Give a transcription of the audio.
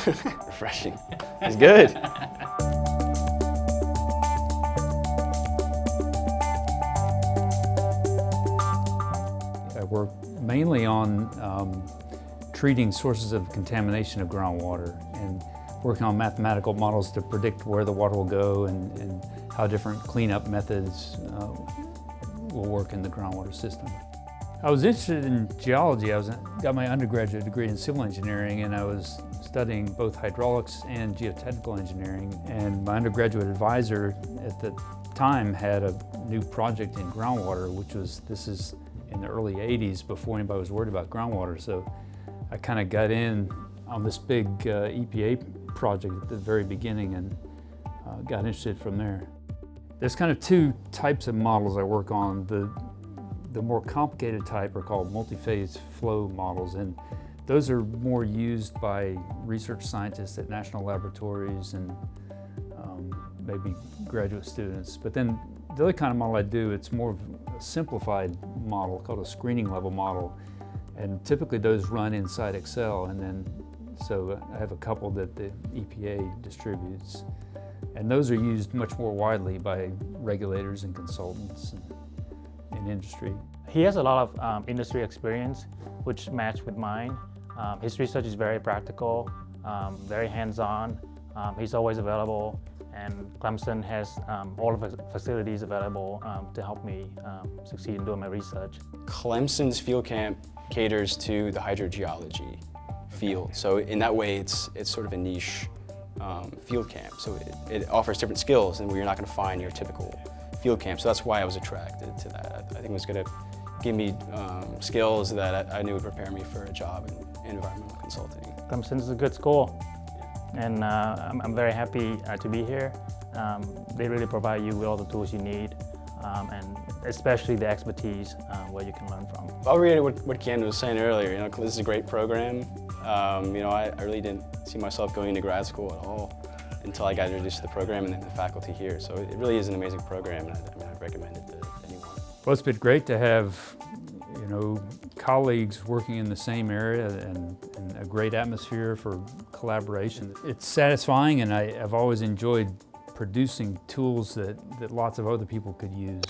Refreshing. It's good. I work mainly on treating sources of contamination of groundwater and working on mathematical models to predict where the water will go and how different cleanup methods will work in the groundwater system. I was interested in geology. I got my undergraduate degree in civil engineering, and I was studying both hydraulics and geotechnical engineering. And my undergraduate advisor at the time had a new project in groundwater, this is in the early 80s, before anybody was worried about groundwater. So I kind of got in on this big EPA project at the very beginning and got interested from there. There's kind of two types of models I work on. The more complicated type are called multi-phase flow models, and those are more used by research scientists at national laboratories and maybe graduate students. But then the other kind of model I do, it's more of a simplified model called a screening level model, and typically those run inside Excel, and then so I have a couple that the EPA distributes, and those are used much more widely by regulators and consultants in industry. He has a lot of industry experience, which matched with mine. His research is very practical, very hands-on. He's always available, and Clemson has all of his facilities available to help me succeed in doing my research. Clemson's field camp caters to the hydrogeology field. So in that way, it's sort of a niche field camp. So it offers different skills than where you're not going to find your typical field camp. So that's why I was attracted to that. I think it was going to give me skills that I knew would prepare me for a job in environmental consulting. Clemson is a good school, and I'm very happy to be here. They really provide you with all the tools you need, and especially the expertise where you can learn from. I'll reiterate what Ken was saying earlier. You know, this is a great program. You know, I really didn't see myself going into grad school at all until I got introduced to the program and then the faculty here. So it really is an amazing program, and I'd recommend it to anyone. Well, it's been great to have, you know, colleagues working in the same area and a great atmosphere for collaboration. It's satisfying, and I've always enjoyed producing tools that lots of other people could use.